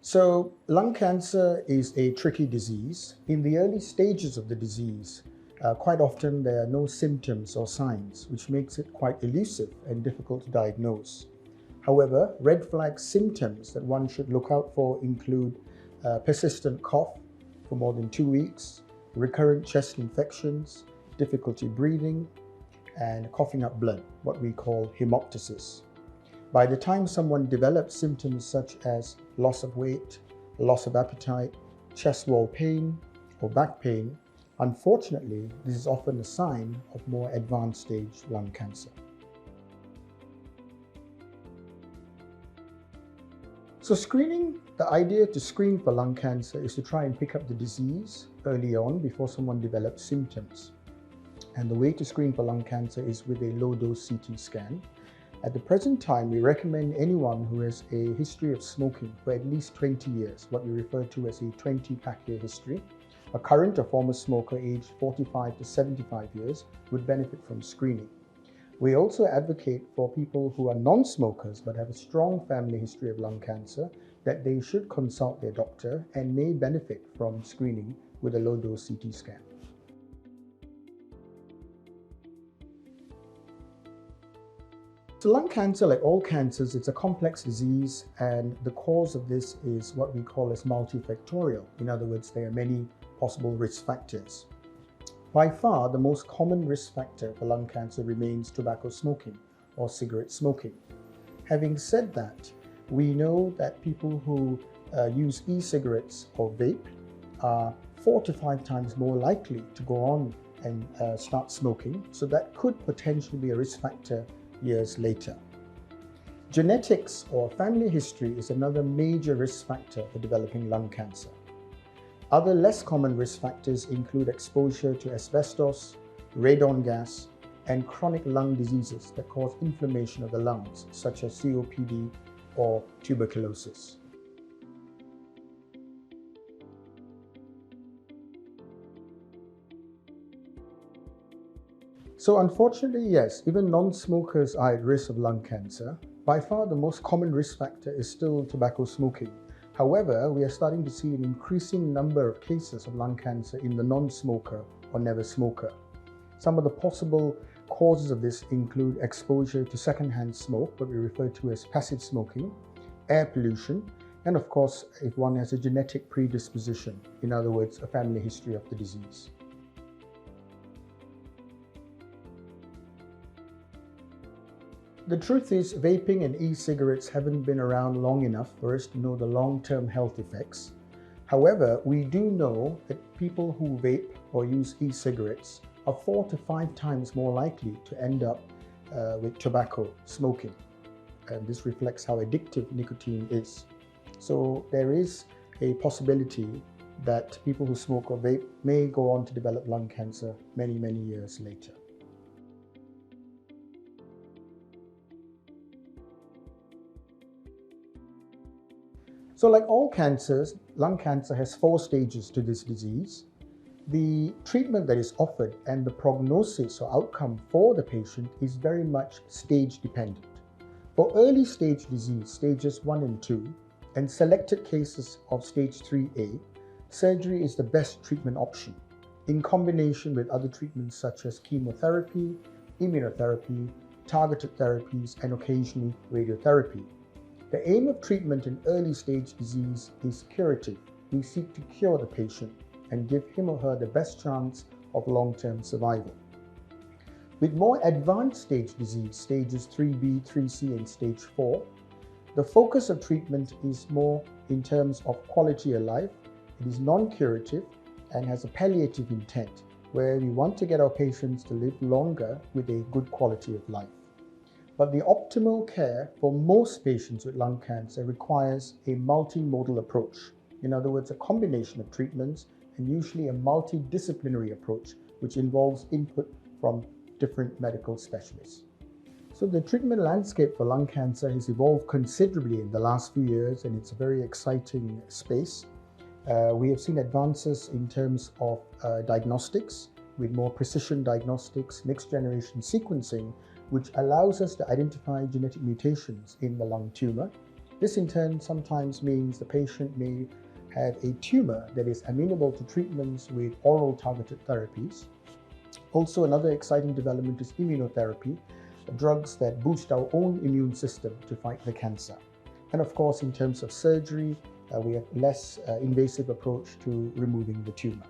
So lung cancer is a tricky disease. In the early stages of the disease, quite often there are no symptoms or signs, which makes it quite elusive and difficult to diagnose. However, red flag symptoms that one should look out for include persistent cough for more than 2 weeks, recurrent chest infections, difficulty breathing, and coughing up blood, what we call hemoptysis. By the time someone develops symptoms such as loss of weight, loss of appetite, chest wall pain, or back pain, unfortunately, this is often a sign of more advanced stage lung cancer. So the idea to screen for lung cancer is to try and pick up the disease early on before someone develops symptoms. And the way to screen for lung cancer is with a low-dose CT scan. At the present time, we recommend anyone who has a history of smoking for at least 20 years, what we refer to as a 20-pack year history. A current or former smoker aged 45 to 75 years would benefit from screening. We also advocate for people who are non-smokers but have a strong family history of lung cancer that they should consult their doctor and may benefit from screening with a low-dose CT scan. So lung cancer, like all cancers, it's a complex disease, and the cause of this is what we call as multifactorial. In other words, there are many possible risk factors. By far, the most common risk factor for lung cancer remains tobacco smoking or cigarette smoking. Having said that, we know that people who use e-cigarettes or vape are 4 to 5 times more likely to go on and start smoking, so that could potentially be a risk factor years later. Genetics or family history is another major risk factor for developing lung cancer. Other less common risk factors include exposure to asbestos, radon gas, and chronic lung diseases that cause inflammation of the lungs, such as COPD or tuberculosis. So unfortunately, yes, even non-smokers are at risk of lung cancer. By far, the most common risk factor is still tobacco smoking. However, we are starting to see an increasing number of cases of lung cancer in the non-smoker or never smoker. Some of the possible causes of this include exposure to secondhand smoke, what we refer to as passive smoking, air pollution, and of course, if one has a genetic predisposition, in other words, a family history of the disease. The truth is, vaping and e-cigarettes haven't been around long enough for us to know the long-term health effects. However, we do know that people who vape or use e-cigarettes are 4 to 5 times more likely to end up with tobacco smoking. And this reflects how addictive nicotine is. So there is a possibility that people who smoke or vape may go on to develop lung cancer many, many years later. So like all cancers, lung cancer has 4 stages to this disease. The treatment that is offered and the prognosis or outcome for the patient is very much stage dependent. For early stage disease, stages 1 and 2, and selected cases of stage 3A, surgery is the best treatment option in combination with other treatments such as chemotherapy, immunotherapy, targeted therapies, and occasionally radiotherapy. The aim of treatment in early stage disease is curative. We seek to cure the patient and give him or her the best chance of long-term survival. With more advanced stage disease, stages 3B, 3C, and stage 4, the focus of treatment is more in terms of quality of life. It is non-curative and has a palliative intent, where we want to get our patients to live longer with a good quality of life. But the optimal care for most patients with lung cancer requires a multimodal approach. In other words, a combination of treatments and usually a multidisciplinary approach, which involves input from different medical specialists. So the treatment landscape for lung cancer has evolved considerably in the last few years, and it's a very exciting space. We have seen advances in terms of diagnostics, with more precision diagnostics, next generation sequencing, which allows us to identify genetic mutations in the lung tumor. This in turn sometimes means the patient may have a tumor that is amenable to treatments with oral targeted therapies. Also, another exciting development is immunotherapy, drugs that boost our own immune system to fight the cancer. And of course, in terms of surgery, we have less invasive approach to removing the tumor.